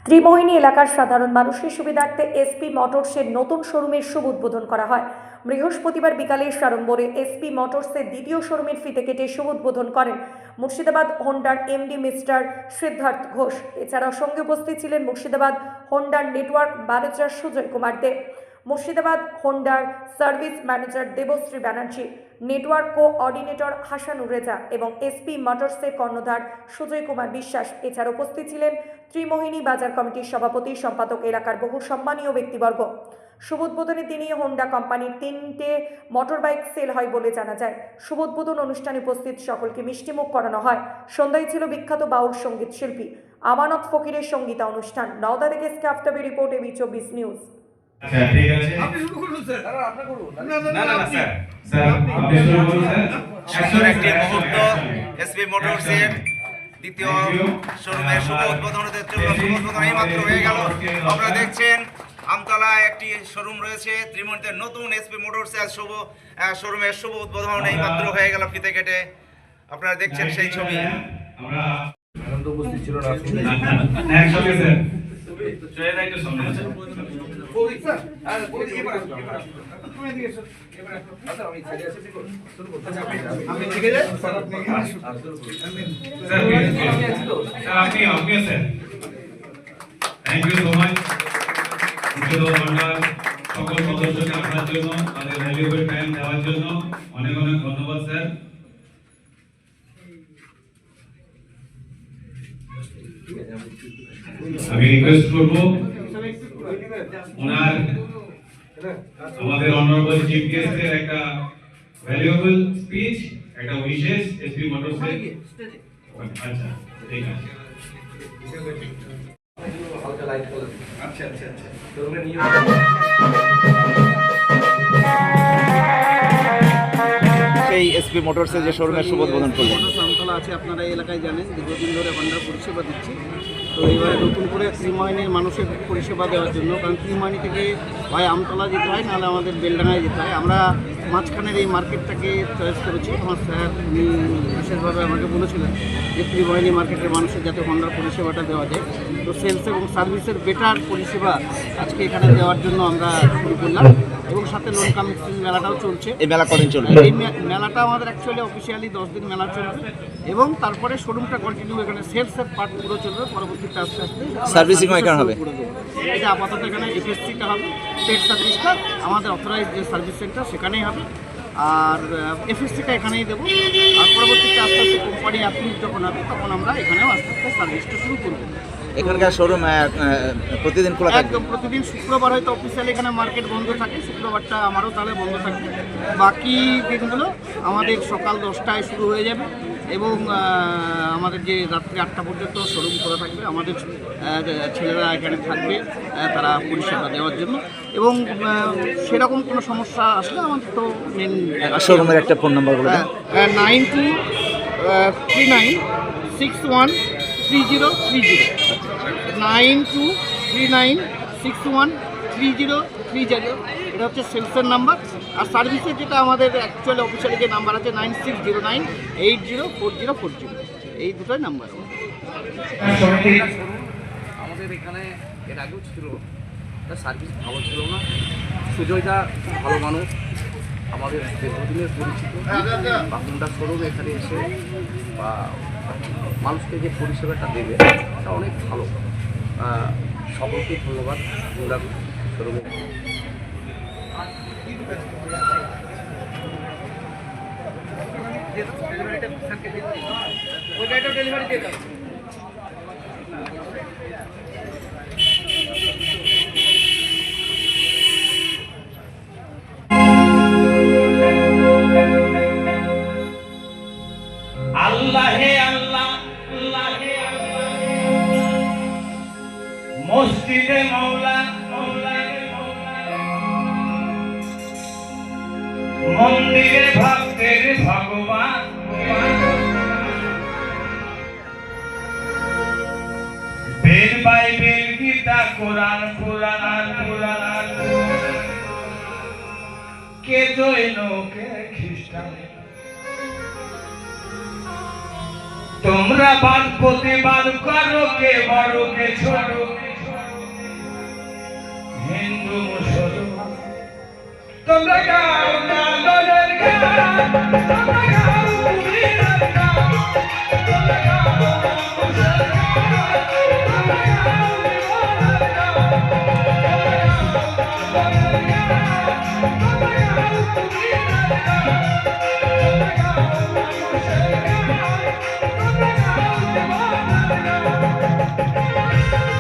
ত্রিমোহিনী এলাকার সাধারণ মানুষের সুবিধার্থে এসপি মোটরসের নতুন শোরুমের শুভ উদ্বোধন করা হয়। বৃহস্পতিবার বিকালে সাড়ম্বরে এসপি মোটরসের দ্বিতীয় শোরুমের ফিতে কেটে শুভ উদ্বোধন করেন মুর্শিদাবাদ হোন্ডার এমডি মিস্টার সিদ্ধার্থ ঘোষ। এছাড়াও সঙ্গে উপস্থিত ছিলেন মুর্শিদাবাদ হোন্ডার নেটওয়ার্ক ম্যানেজার সুজয় কুমার দেব, মুর্শিদাবাদ হোন্ডার service manager Debashree Banerjee, network coordinator Hasanur Reza এবং এসপি মোটরসের কর্ণধার সুজয় কুমার বিশ্বাস। এছাড়া উপস্থিত ছিলেন ত্রিমোহিনী বাজার কমিটির সভাপতি, সম্পাদক, এলাকার বহু সম্মানীয় ব্যক্তিবর্গ। শুভ উদ্বোধনের দিনই হোন্ডা কোম্পানির 3টে মোটর বাইক সেল হয় বলে জানা যায়। শুভ উদ্বোধন অনুষ্ঠানে উপস্থিত সকলকে মিষ্টিমুখ করানো হয়। সন্ধ্যায় ছিল বিখ্যাত বাউল সঙ্গীত শিল্পী আমানত ফকিরের সঙ্গীতা অনুষ্ঠান। নওদা থেকে স্টাফ টবি রিপোর্ট এবি24 নিউজ। আচ্ছা ঠিক আছে, আপনি শুরু করুন স্যার। আপনি করুন। না স্যার, স্যার আপনি শুরু করুন স্যার। সুন্দর একটি মুহূর্ত এসপি মোটরসের দ্বিতীয় শোরুমের শুভ উদ্বোধনের জন্য শুভ উদ্বোধন এইমাত্র হয়ে গেল। আপনারা দেখছেন আমতলায় একটি শোরুম রয়েছে ত্রিমোহিনীতে, নতুন এসপি মোটরসের শোরুমের শুভ উদ্বোধন এইমাত্র হয়ে গেল ফিতে কেটে। আপনারা দেখছেন সেই ছবি। আমরা ম্যাডাম তো উপস্থিত ছিল না। একসঙ্গে স্যার চলে যাই তো সামনে। স্যার আর এবার তুমি এদিকে এসো। আচ্ছা আমি সাইডে আছি, শুরু করতে আমি ঠিক আছে স্যার, আপনি শুরু করুন স্যার আমি আছি তো স্যার, আপনি sir. Thank you so much সকল সদস্যকে আপনার জন্য তাদের ভ্যালুয়েবল টাইম দেওয়ার জন্য অনেক অনেক ধন্যবাদ স্যার। আমি রিকোয়েস্ট করব ওনার আমাদের অনারেবল চিফ গেস্টের একটা ভ্যালুয়েবল স্পিচ, একটা উইশেস এসপি মোটরসের। আচ্ছা ঠিক আছে। হালকা লাইট কালার। আচ্ছা আচ্ছা আচ্ছা তো আমরা নিয়ে সেই এসপি মোটরসের যে শোরুমের শুভ উদ্বোধন করলেন। মোটরস আমতলা আছে, আপনারা এই এলাকায় জানেন, দীর্ঘদিন ধরে হোন্ডার পরিষেবা দিচ্ছি। তো এবারে নতুন করে ত্রিমোহিনীর মানুষের পরিষেবা দেওয়ার জন্য, কারণ ত্রিমোহিনী থেকে হয় আমতলা যেতে হয়, নাহলে আমাদের বেলডাঙায় যেতে হয়। আমরা মাঝখানের এই মার্কেটটাকে চয়েস করেছি। আমার স্যার উনি বিশেষভাবে আমাকে বলেছিলেন যে ত্রিমোহিনী মার্কেটের মানুষের যাতে হোন্ডার পরিষেবাটা দেওয়া যায়। তো সেলস এবং সার্ভিসের বেটার পরিষেবা আজকে এখানে দেওয়ার জন্য আমরা শুরু করলাম। এবং সাথে লোন কাম এক্সচেঞ্জ মেলাটাও চলছে। এই মেলা কদিন চলবে? এই মেলাটা আমাদের অ্যাকচুয়ালি অফিসিয়ালি 10 দিন মেলা চলবে এবং তারপরে শোরুমটা কন্টিনিউ, এখানে সেলসের পার্ট পুরো চলবে। পরবর্তীতে আস্তে আস্তে সার্ভিসিংও এখানে হবে। এটা আপাতত এখানে এফএসসিটা হবে, পেড সার্ভিসটা আমাদের অথরাইজড যে সার্ভিস সেন্টার সেখানেই হবে, আর এফএসসিটা এখানেই দেবো। আর পরবর্তীতে আস্তে আস্তে কোম্পানি অ্যাপ্রুভ যখন হবে তখন আমরা এখানেও আস্তে আস্তে সার্ভিসটা শুরু করবো। এখানকার শোরুম প্রতিদিন খোলা থাকবে? একদম প্রতিদিন। শুক্রবার হয়তো অফিসিয়ালি এখানে মার্কেট বন্ধ থাকে, শুক্রবারটা আমারও তাহলে বন্ধ থাকবে। বাকি দিনগুলো আমাদের সকাল 10টায় শুরু হয়ে যাবে এবং আমাদের যে রাত্রি 8টা পর্যন্ত শোরুম খোলা থাকবে। আমাদের ছেলেরা এখানে থাকবে তারা পরিষেবা দেওয়ার জন্য। এবং সেরকম কোনো সমস্যা আসলে আমাদের তো মেন শোরুমের একটা ফোন নাম্বার বলে দেন। 9239613030 9239613030। এটা হচ্ছে সেলসের নাম্বার। আর সার্ভিসের যেটা আমাদের অ্যাকচুয়ালি অফিসিয়ালি যে নাম্বার আছে 9609804040, এই দুটোই নাম্বার। আমাদের এখানে এর আগেও ছিল, তার সার্ভিস ভালো ছিল না। সুজয়দা ভালো মানুষ, আমাদের দীর্ঘদিনের পরিচিত। বা হোন্ডা শোরুম এখানে এসে বা মানুষকে যে পরিষেবাটা দেবে এটা অনেক ভালো। সকলকে ধন্যবাদ হোন্ডা শোরুমে। আল্লাহে আল্লাহ, আল্লাহে আল্লাহ, মসজিদে মওলা, মওলায়ে মওলা, মন্দিরে ভক্তের ভগবান, বেদ বাইবেল গীতা কোরআন পুরাণ, পুরাণ কে জৈন কে খ্রিস্টান, তোমরা বাদ প্রতিবাদ করো, কে বড় কে ছোট, তোমরা গাও লালনের গান, তোমরা গাও পুরীর গান, তোমরা গাও মানুষের গান, তোমরা গাও জীবনের গান, তোমরা গাও লালনের গান, তোমরা গাও পুরীর গান, তোমরা গাও মানুষের গান, তোমরা গাও জীবনের গান।